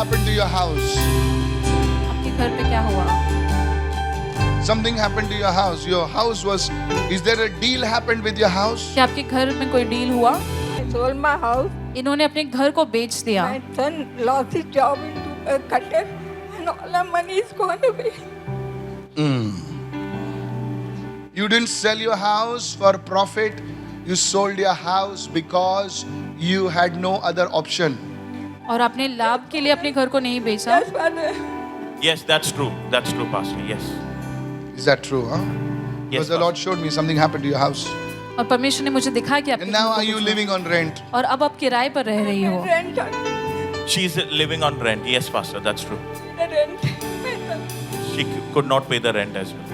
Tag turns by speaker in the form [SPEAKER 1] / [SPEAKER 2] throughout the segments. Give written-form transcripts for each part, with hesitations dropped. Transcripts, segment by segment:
[SPEAKER 1] happened to your house?
[SPEAKER 2] आपके घर पे क्या हुआ?
[SPEAKER 1] Something happened to your house. Your house was, is there a deal happened with your house?
[SPEAKER 2] क्या आपके घर में कोई डील हुआ?
[SPEAKER 3] I sold my house.
[SPEAKER 2] इन्होंने अपने घर को बेच दिया
[SPEAKER 3] My son lost his job into a cutter, and all the money is gone away.
[SPEAKER 1] You didn't sell your house for profit. You sold your house because you had no other option.
[SPEAKER 2] और आपने लाभ के लिए अपने घर को नहीं बेचा.
[SPEAKER 3] Yes, Father.
[SPEAKER 4] Yes, that's true. That's true, Pastor. Yes.
[SPEAKER 1] Is that true, huh? Because the Lord showed me something happened to your house.
[SPEAKER 2] और परमेश्वर ने मुझे दिखाया कि आपके
[SPEAKER 1] And
[SPEAKER 2] घर
[SPEAKER 1] now
[SPEAKER 2] को
[SPEAKER 1] are you
[SPEAKER 2] कुछ हुआ.
[SPEAKER 1] living on rent?
[SPEAKER 2] और अब आप किराए पर रह रही हो.
[SPEAKER 3] Rent,
[SPEAKER 4] She's living on rent. Yes, Pastor. That's true.
[SPEAKER 3] the rent. My son.
[SPEAKER 4] She could not pay the rent as well.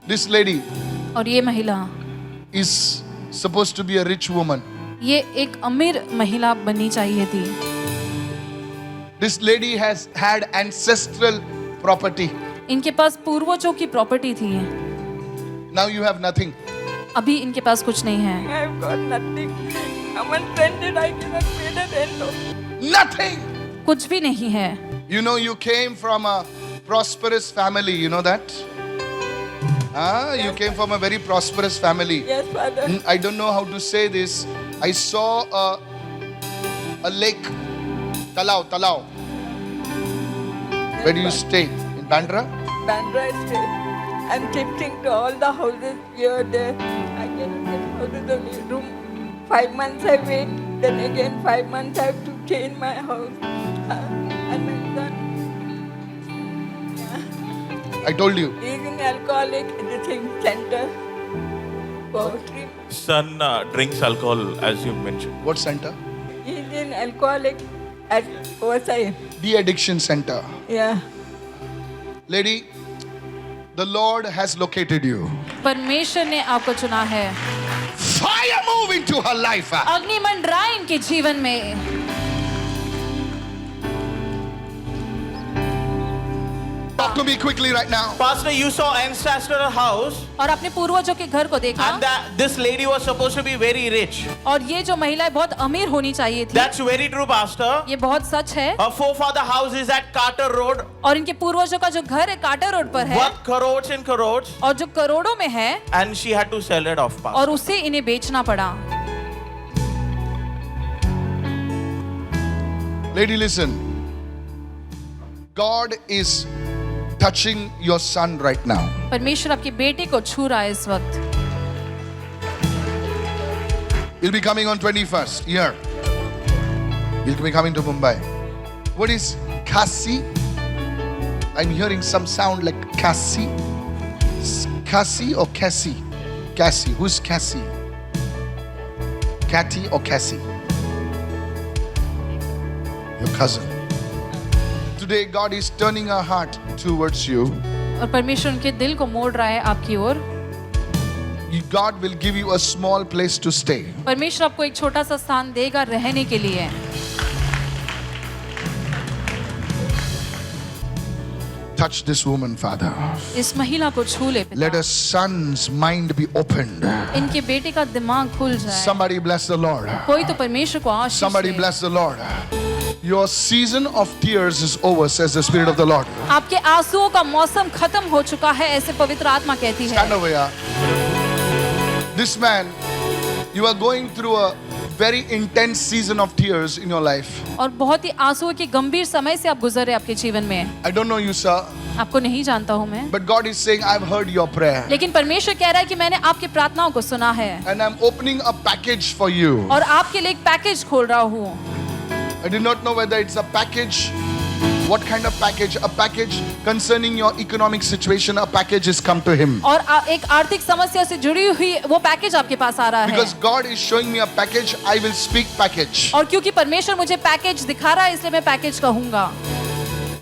[SPEAKER 1] This lady
[SPEAKER 2] और ये महिला,
[SPEAKER 1] is supposed to be a rich woman.
[SPEAKER 2] ये एक अमीर महिला बननी चाहिए थी.
[SPEAKER 1] This lady has had ancestral property.
[SPEAKER 2] इनके पास पूर्वजों की प्रॉपर्टी थी.
[SPEAKER 1] Now you have nothing.
[SPEAKER 2] अभी इनके पास कुछ नहीं है.
[SPEAKER 3] I have got nothing. Someone rented, I cannot pay the rent.
[SPEAKER 1] Nothing.
[SPEAKER 2] कुछ भी नहीं है.
[SPEAKER 1] You know, you came from a prosperous family. You know that? You came from a very prosperous family.
[SPEAKER 3] Yes, Father.
[SPEAKER 1] I don't know how to say this. I saw a lake, Talao. Where do you stay? In Bandra?
[SPEAKER 3] Bandra Estate. I'm shifting to all the houses here, there. I cannot get houses only room. 5 months I wait, then again 5 months I have to change my house. And my son,
[SPEAKER 1] I told you.
[SPEAKER 3] he's in alcoholic everything center. Poetry.
[SPEAKER 4] Son drinks alcohol, as you mentioned.
[SPEAKER 1] What center?
[SPEAKER 3] He's in alcoholic at OSI.
[SPEAKER 1] De-addiction center.
[SPEAKER 3] Yeah.
[SPEAKER 1] Lady, the Lord has located you.
[SPEAKER 2] परमेश्वर ने आपको चुना है.
[SPEAKER 1] Fire move into her life.
[SPEAKER 2] अग्नि मंडराए इनके जीवन में.
[SPEAKER 1] Talk to me quickly right now.
[SPEAKER 4] Pastor, you saw ancestral house,
[SPEAKER 2] और अपने पूर्वजों के घर को देखा.
[SPEAKER 4] and this lady was supposed to be very rich.
[SPEAKER 2] और ये जो महिला है बहुत अमीर होनी चाहिए थी.
[SPEAKER 4] That's very true, Pastor.
[SPEAKER 2] ये बहुत सच है.
[SPEAKER 4] Her forefather house is at Carter Road.
[SPEAKER 2] और इनके पूर्वजों का जो घर है कार्टर रोड पर है.
[SPEAKER 4] Worth crores and crores,
[SPEAKER 2] और जो करोड़ों में है.
[SPEAKER 4] and she had to sell it off, Pastor.
[SPEAKER 2] और उसे इन्हें बेचना पड़ा.
[SPEAKER 1] Lady, listen. God is touching your son right now.
[SPEAKER 2] परमेश्वर आपकी बेटी को छू रहा है इस वक्त.
[SPEAKER 1] He'll be coming on 21st here. He'll be coming to Mumbai. What is Kasi? I'm hearing some sound like Kasi. Kasi or Cassie? Cassie. Who's Cassie? Cathy or Cassie? Your cousin. Today God is turning our heart towards you.
[SPEAKER 2] और परमेश्वर उनके दिल को मोड़ रहा है आपकी ओर.
[SPEAKER 1] God will give you a small place to stay.
[SPEAKER 2] परमेश्वर आपको एक छोटा सा स्थान देगा रहने के लिए.
[SPEAKER 1] Touch this woman, Father.
[SPEAKER 2] इस महिला को छू ले पिता.
[SPEAKER 1] Let her son's mind be opened.
[SPEAKER 2] इनके बेटे का दिमाग खुल जाए.
[SPEAKER 1] Somebody bless the Lord.
[SPEAKER 2] कोई तो परमेश्वर को आशीष
[SPEAKER 1] Somebody
[SPEAKER 2] they.
[SPEAKER 1] bless the Lord. Your season of tears is over, says the Spirit of the Lord.
[SPEAKER 2] आपके आंसुओं का मौसम खत्म हो चुका है ऐसे पवित्र आत्मा कहती है.
[SPEAKER 1] Stand over here. This man, you are going through a very intense season of tears in your life.
[SPEAKER 2] और बहुत ही आंसुओं के गंभीर समय से आप गुजर रहे आपके जीवन में.
[SPEAKER 1] I don't know you, sir,
[SPEAKER 2] आपको नहीं जानता हूँ मैं.
[SPEAKER 1] but God is saying, I've heard your prayer.
[SPEAKER 2] लेकिन परमेश्वर कह रहा है कि मैंने आपकी प्रार्थनाओं को सुना है.
[SPEAKER 1] And I'm opening a package for you.
[SPEAKER 2] और आपके लिए एक पैकेज खोल रहा हूँ.
[SPEAKER 1] I do not know whether it's a package. What kind of package? A package concerning your economic situation. A package has come to him.
[SPEAKER 2] और एक आर्थिक समस्या से जुड़ी हुई वो पैकेज आपके पास आ रहा है.
[SPEAKER 1] Because God is showing me a package, I will speak package.
[SPEAKER 2] और क्योंकि परमेश्वर मुझे पैकेज दिखा रहा है इसलिए मैं पैकेज कहूंगा.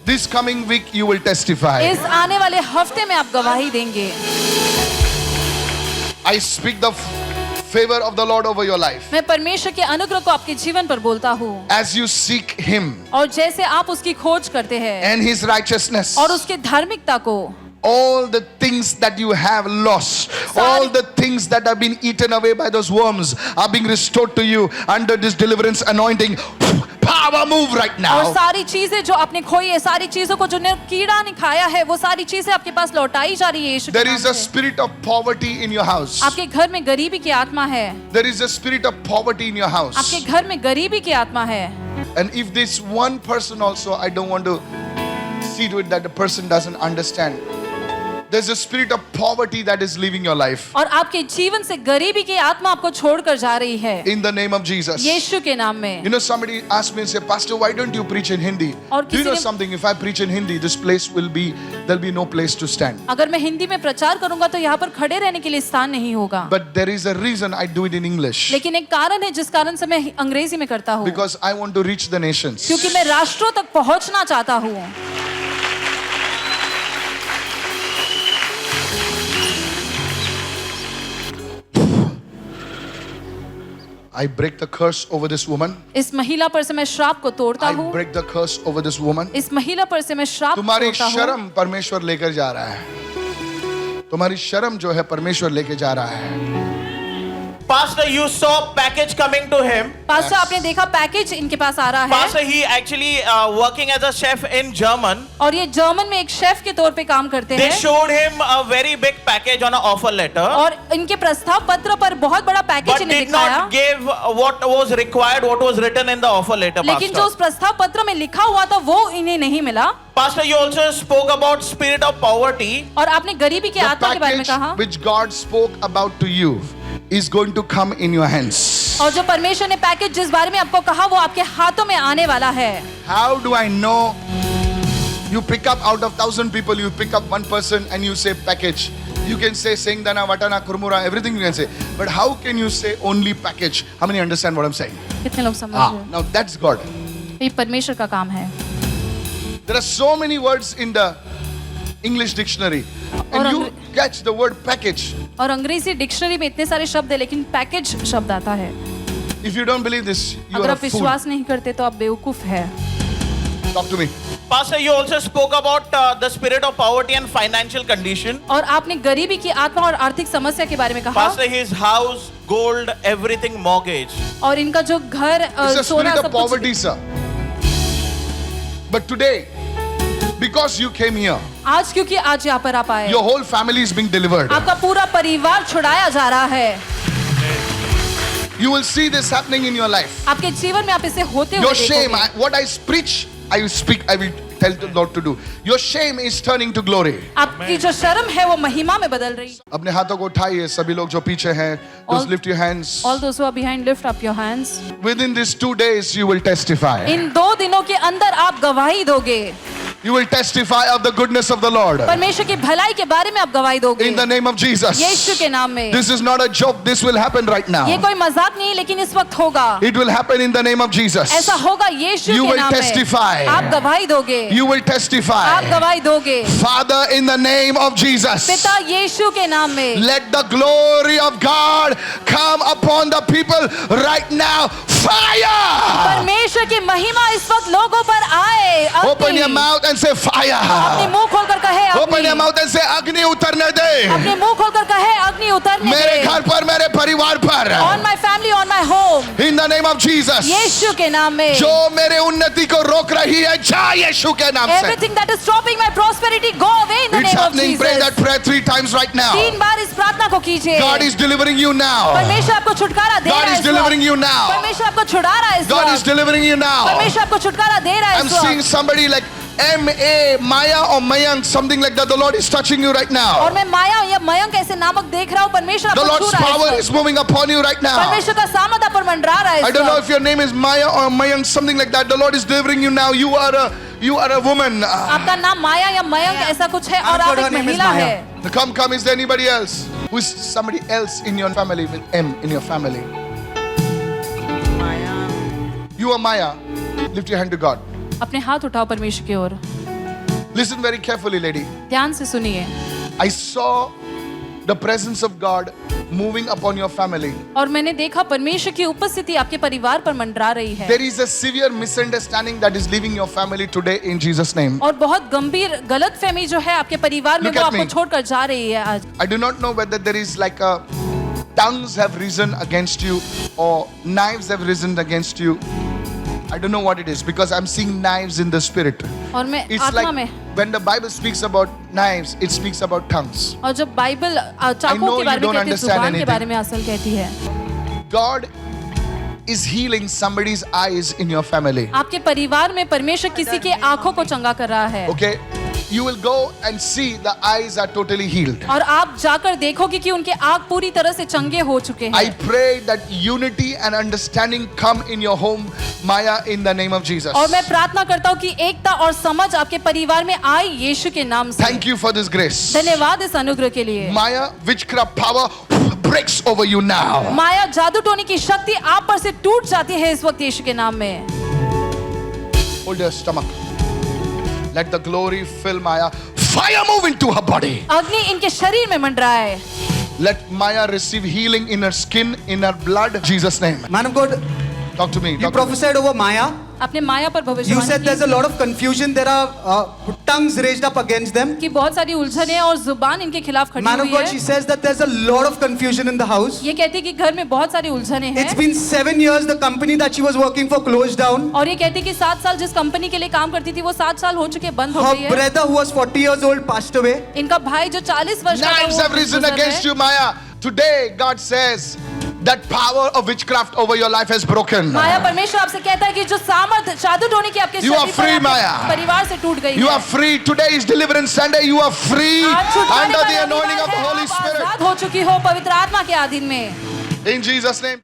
[SPEAKER 1] This coming week you will testify.
[SPEAKER 2] इस आने वाले हफ्ते में आप गवाही देंगे.
[SPEAKER 1] I speak the favor of the Lord over your life.
[SPEAKER 2] मैं परमेश्वर के अनुग्रह को आपके जीवन पर बोलता हूँ.
[SPEAKER 1] As you seek Him
[SPEAKER 2] और जैसे आप उसकी खोज करते हैं
[SPEAKER 1] and His righteousness,
[SPEAKER 2] और उसके धार्मिकता को,
[SPEAKER 1] all the things that you have lost, all the things that have been eaten away by those worms are being restored to you under this deliverance anointing. Power power move right
[SPEAKER 2] और
[SPEAKER 1] now.
[SPEAKER 2] सारी चीजें जो आपने खोई है, सारी चीजों को जो कीड़ा ने खाया है, वो सारी चीजें आपके पास लौटाई जा रही है यीशु के
[SPEAKER 1] There
[SPEAKER 2] नाम
[SPEAKER 1] is a
[SPEAKER 2] से।
[SPEAKER 1] spirit of poverty in your house.
[SPEAKER 2] आपके घर में गरीबी की आत्मा है।
[SPEAKER 1] There is a spirit of poverty in your house.
[SPEAKER 2] आपके घर में गरीबी की आत्मा है।
[SPEAKER 1] And if this one person also, I don't want to see to it that the person doesn't understand. There's a spirit of poverty that is leaving your life.
[SPEAKER 2] और आपके जीवन से गरीबी की आत्मा आपको छोड़कर जा रही है
[SPEAKER 1] In the name of Jesus.
[SPEAKER 2] यीशु के नाम में।
[SPEAKER 1] You know, somebody asked me and said, Pastor, why don't you preach in Hindi?
[SPEAKER 2] और
[SPEAKER 1] Do you
[SPEAKER 2] किसी
[SPEAKER 1] know
[SPEAKER 2] ने-
[SPEAKER 1] something? If I preach in Hindi, this place will be, there'll be no place to stand.
[SPEAKER 2] अगर मैं हिंदी में प्रचार करूंगा तो यहाँ पर खड़े रहने के लिए स्थान नहीं होगा।
[SPEAKER 1] But there is a reason I do it in English.
[SPEAKER 2] लेकिन एक कारण है जिस कारण से मैं अंग्रेजी में करता हूँ,
[SPEAKER 1] Because I want to reach the nations.
[SPEAKER 2] क्योंकि मैं राष्ट्रों तक पहुँचना चाहता हूँ।
[SPEAKER 1] I break the curse over this woman.
[SPEAKER 2] इस महिला पर से मैं श्राप को तोड़ता
[SPEAKER 1] I
[SPEAKER 2] हूँ।
[SPEAKER 1] break the curse over this woman.
[SPEAKER 2] इस महिला पर से मैं श्राप को
[SPEAKER 1] तुम्हारी
[SPEAKER 2] तोड़ता हूँ।
[SPEAKER 1] शर्म परमेश्वर लेकर जा रहा है। तुम्हारी शर्म जो है परमेश्वर लेके जा रहा है।
[SPEAKER 4] Pastor, you saw package coming to him.
[SPEAKER 2] Pastor, आपने देखा पैकेज इनके पास आ रहा है
[SPEAKER 4] Pastor, he actually working as a chef in German.
[SPEAKER 2] और ये जर्मन में एक शेफ के तौर पे काम करते
[SPEAKER 4] They
[SPEAKER 2] हैं
[SPEAKER 4] showed him a very big package on an offer letter,
[SPEAKER 2] और इनके प्रस्ताव पत्र पर बहुत बड़ा पैकेज
[SPEAKER 4] but
[SPEAKER 2] इन्हें
[SPEAKER 4] did
[SPEAKER 2] दिखाया,
[SPEAKER 4] not give what was required, what was written in the offer letter.
[SPEAKER 2] लेकिन जो उस
[SPEAKER 4] Pastor,
[SPEAKER 2] प्रस्ताव पत्र में लिखा हुआ था वो इन्हें नहीं मिला।
[SPEAKER 4] Pastor, you also spoke about spirit of poverty.
[SPEAKER 2] और आपने गरीबी की
[SPEAKER 1] The
[SPEAKER 2] आत्मा के बारे में
[SPEAKER 1] package
[SPEAKER 2] कहा
[SPEAKER 1] which God spoke about to you is going to come in your hands.
[SPEAKER 2] और जो परमेश्वर ने पैकेज जिस बारे में आपको कहा वो आपके हाथों में आने वाला है।
[SPEAKER 1] How do I know? You pick up out of 1,000 people, you pick up one person and you say package. You can say Sengdana, Vatana, Kurmura, everything you can say. But how can you say only package? How many understand what I'm saying?
[SPEAKER 2] कितने लोग समझ रहे हैं?
[SPEAKER 1] Now that's God.
[SPEAKER 2] ये परमेश्वर का काम है।
[SPEAKER 1] There are so many words in the English dictionary. And
[SPEAKER 2] और
[SPEAKER 1] you catch the word package.
[SPEAKER 2] और अंग्रेजी डिक्शनरी में इतने सारे शब्द है लेकिन पैकेज शब्द आता है।
[SPEAKER 1] If you don't believe this, you
[SPEAKER 2] अगर
[SPEAKER 1] are a
[SPEAKER 2] आप
[SPEAKER 1] fool.
[SPEAKER 2] विश्वास नहीं करते तो आप बेवकूफ है।
[SPEAKER 1] Talk to me.
[SPEAKER 4] Pastor, you also spoke about the spirit of poverty and financial condition.
[SPEAKER 2] और आपने गरीबी की आत्मा और आर्थिक समस्या के बारे में कहा
[SPEAKER 4] Pastor, his house, gold, everything mortgage.
[SPEAKER 2] और इनका जो घर
[SPEAKER 1] It's a
[SPEAKER 2] सोना
[SPEAKER 1] spirit of
[SPEAKER 2] सब कुछ।
[SPEAKER 1] poverty, sir. But today, because you came here,
[SPEAKER 2] आज क्योंकि आज यहाँ पर आप आए,
[SPEAKER 1] your whole family is being delivered.
[SPEAKER 2] आपका पूरा परिवार छुड़ाया जा रहा है।
[SPEAKER 1] You will see this happening in your life.
[SPEAKER 2] आपके जीवन में आप इसे होते हुए
[SPEAKER 1] Your shame,
[SPEAKER 2] देखोगे।
[SPEAKER 1] what I preach, I will speak, I will tell the Lord to do. Your shame is turning to glory.
[SPEAKER 2] आपकी जो शर्म है वो महिमा में बदल रही है।
[SPEAKER 1] अपने हाथों को उठाइए, सभी लोग जो पीछे हैं,
[SPEAKER 2] All-
[SPEAKER 1] just lift your hands.
[SPEAKER 2] All those who are behind, lift up your hands.
[SPEAKER 1] Within these 2 days, you will testify.
[SPEAKER 2] इन 2 दिनों के अंदर आप गवाही दोगे।
[SPEAKER 1] You will testify of the goodness of the Lord.
[SPEAKER 2] परमेश्वर की भलाई के बारे में आप गवाही दोगे।
[SPEAKER 1] In the name of Jesus.
[SPEAKER 2] यीशु के नाम में।
[SPEAKER 1] This is not a joke. This will happen right
[SPEAKER 2] ये
[SPEAKER 1] now.
[SPEAKER 2] कोई मजाक नहीं है लेकिन इस वक्त होगा।
[SPEAKER 1] It will happen in the name of Jesus.
[SPEAKER 2] ऐसा होगा यीशु
[SPEAKER 1] You
[SPEAKER 2] के
[SPEAKER 1] will
[SPEAKER 2] नाम में।
[SPEAKER 1] testify.
[SPEAKER 2] आप गवाही दोगे।
[SPEAKER 1] You will
[SPEAKER 2] आप
[SPEAKER 1] testify.
[SPEAKER 2] गवाही दोगे।
[SPEAKER 1] Father, in the name of Jesus.
[SPEAKER 2] पिता यीशु के नाम में।
[SPEAKER 1] Let the glory of God come upon the people right now. Fire!
[SPEAKER 2] परमेश्वर की महिमा इस वक्त लोगों पर आए।
[SPEAKER 1] Open
[SPEAKER 2] अग्नि।
[SPEAKER 1] your mouth and say fire.
[SPEAKER 2] अपने मुंह खोलकर कहे
[SPEAKER 1] Open your
[SPEAKER 2] अग्नि।
[SPEAKER 1] mouth and say अग्नि उतरने दे.
[SPEAKER 2] अपने मुंह खोलकर कहे अग्नि उतरने
[SPEAKER 1] मेरे
[SPEAKER 2] दे।
[SPEAKER 1] घर पर, मेरे परिवार पर.
[SPEAKER 2] On my family, on my home।
[SPEAKER 1] In the name of Jesus.
[SPEAKER 2] यीशु के नाम में।
[SPEAKER 1] जो मेरे उन्नति को रोक रही है, जा यीशु के नाम से.
[SPEAKER 2] Everything that is stopping my prosperity, go away in the
[SPEAKER 1] It's
[SPEAKER 2] name of
[SPEAKER 1] happening. Pray
[SPEAKER 2] Jesus।
[SPEAKER 1] that prayer 3 times right now.
[SPEAKER 2] 3 बार इस प्रार्थना को कीजिए।
[SPEAKER 1] God is delivering you now.
[SPEAKER 2] परमेश्वर आपको छुटकारा दे रहा
[SPEAKER 1] God
[SPEAKER 2] है
[SPEAKER 1] is
[SPEAKER 2] इस
[SPEAKER 1] delivering
[SPEAKER 2] वक्त।
[SPEAKER 1] you now.
[SPEAKER 2] परमेश्वर आपको छुड़ा रहा है इस
[SPEAKER 1] God is
[SPEAKER 2] वक्त।
[SPEAKER 1] delivering you now.
[SPEAKER 2] परमेश्वर आपको छुटकारा दे रहा है
[SPEAKER 1] I'm
[SPEAKER 2] इस
[SPEAKER 1] seeing
[SPEAKER 2] वक्त।
[SPEAKER 1] somebody like M.A. Maya or Mayank, something like that. The Lord is touching you right now.
[SPEAKER 2] और मैं माया या मयंक ऐसे नामक देख रहा हूँ। परमेश्वर
[SPEAKER 1] The
[SPEAKER 2] आपको छू
[SPEAKER 1] Lord's
[SPEAKER 2] रहा है
[SPEAKER 1] power
[SPEAKER 2] इस
[SPEAKER 1] is
[SPEAKER 2] वक्त।
[SPEAKER 1] moving upon you right now.
[SPEAKER 2] परमेश्वर का सामर्थ आप पर मंडरा रहा है
[SPEAKER 1] I
[SPEAKER 2] इस
[SPEAKER 1] don't know
[SPEAKER 2] वक्त।
[SPEAKER 1] if your name is Maya or Mayank, something like that. The Lord is delivering you now. You are a woman.
[SPEAKER 2] आपका नाम माया या मयंक ऐसा कुछ है और आप एक महिला है।
[SPEAKER 1] Come. Is there anybody else? Who is somebody else in your family with M in your family? You are Maya. Lift your hand to God.
[SPEAKER 2] अपने हाथ उठाओ परमेश्वर की ओर।
[SPEAKER 1] Listen very carefully, lady.
[SPEAKER 2] ध्यान से सुनिए।
[SPEAKER 1] I saw the presence of God moving upon your family.
[SPEAKER 2] और मैंने देखा परमेश्वर की उपस्थिति आपके परिवार पर मंडरा रही है।
[SPEAKER 1] There is a severe misunderstanding that is leaving your family today in Jesus' name.
[SPEAKER 2] और बहुत गंभीर गलतफहमी जो है आपके परिवार में
[SPEAKER 1] Look
[SPEAKER 2] वो
[SPEAKER 1] at
[SPEAKER 2] आपको
[SPEAKER 1] me.
[SPEAKER 2] छोड़कर जा रही है आज।
[SPEAKER 1] I do not know whether there is like a tongues have risen against you or knives have risen against you. I don't know what it is because I'm seeing knives in the spirit.
[SPEAKER 2] और मैं
[SPEAKER 1] It's
[SPEAKER 2] आत्मा
[SPEAKER 1] like
[SPEAKER 2] में,
[SPEAKER 1] when the Bible speaks about knives, it speaks about tongues.
[SPEAKER 2] और जब Bible
[SPEAKER 1] I
[SPEAKER 2] चाकू
[SPEAKER 1] know
[SPEAKER 2] के बारे
[SPEAKER 1] you
[SPEAKER 2] में
[SPEAKER 1] don't
[SPEAKER 2] कहती है,
[SPEAKER 1] understand
[SPEAKER 2] जुबान के
[SPEAKER 1] anything.
[SPEAKER 2] बारे में असल कहती है.
[SPEAKER 1] God is healing somebody's eyes in your family.
[SPEAKER 2] आपके परिवार में परमेश्वर किसी के आंखों को चंगा कर रहा है.
[SPEAKER 1] Okay? You will go and see the eyes are totally healed.
[SPEAKER 2] और आप जाकर देखोगे कि उनके आंख पूरी तरह से चंगे हो चुके
[SPEAKER 1] I
[SPEAKER 2] हैं.
[SPEAKER 1] pray that unity and understanding come in your home, Maya, in the name of Jesus.
[SPEAKER 2] और मैं प्रार्थना करता हूँ कि एकता और समझ आपके परिवार में आए यीशु के नाम से.
[SPEAKER 1] Thank you for this grace.
[SPEAKER 2] धन्यवाद इस अनुग्रह के लिए.
[SPEAKER 1] Maya, witchcraft power breaks over you now.
[SPEAKER 2] माया जादू टोनी की शक्ति आप पर से टूट जाती है इस वक्त यीशु के नाम में.
[SPEAKER 1] Hold your stomach. Let the glory fill Maya. Fire move into her body.
[SPEAKER 2] अग्नि इनके शरीर में मंडराए.
[SPEAKER 1] Let Maya receive healing in her skin, in her blood. Jesus' name.
[SPEAKER 5] Man of God,
[SPEAKER 1] Talk to me.
[SPEAKER 5] you
[SPEAKER 1] Talk to me.
[SPEAKER 5] prophesied over Maya.
[SPEAKER 2] अपने माया पर
[SPEAKER 5] You
[SPEAKER 2] भविष्यवाणी
[SPEAKER 5] said there's a
[SPEAKER 2] की
[SPEAKER 5] lot of confusion. There are tongues raised up against them.
[SPEAKER 2] कि बहुत सारी उलझनें और जुबान इनके खिलाफ खड़ी
[SPEAKER 5] Man of
[SPEAKER 2] हुई
[SPEAKER 5] God, she
[SPEAKER 2] है.
[SPEAKER 5] says that there's a lot of confusion in the house.
[SPEAKER 2] ये कहती कि घर में बहुत सारी उलझनें
[SPEAKER 5] It's
[SPEAKER 2] हैं.
[SPEAKER 5] been 7 years the company that she was working for closed down.
[SPEAKER 2] और ये कहती कि 7 साल जिस कंपनी के लिए काम करती थी वो 7 साल हो चुके बंद हो
[SPEAKER 5] Her
[SPEAKER 2] गई है.
[SPEAKER 5] brother who was 40 years old passed away.
[SPEAKER 2] इनका भाई जो 40 वर्ष का था
[SPEAKER 1] Knives
[SPEAKER 2] वो
[SPEAKER 1] have risen
[SPEAKER 2] गुजर
[SPEAKER 1] against
[SPEAKER 2] है.
[SPEAKER 1] you, Maya. Today, God says that power of witchcraft over your life has broken.
[SPEAKER 2] माया परमेश्वर आपसे कहता है कि जो सामर्थ जादू टोनी की आपके
[SPEAKER 1] You are
[SPEAKER 2] शरीर पर
[SPEAKER 1] free,
[SPEAKER 2] आपके
[SPEAKER 1] Maya.
[SPEAKER 2] परिवार से टूट गई
[SPEAKER 1] You
[SPEAKER 2] है.
[SPEAKER 1] are free. Today is Deliverance Sunday. You are free
[SPEAKER 2] आज छुटकारे
[SPEAKER 1] under
[SPEAKER 2] का
[SPEAKER 1] the
[SPEAKER 2] रविवार
[SPEAKER 1] anointing of the
[SPEAKER 2] है.
[SPEAKER 1] Holy
[SPEAKER 2] आप
[SPEAKER 1] Spirit.
[SPEAKER 2] आजाद हो चुकी हो पवित्र आत्मा के अधीन में.
[SPEAKER 1] In Jesus' name.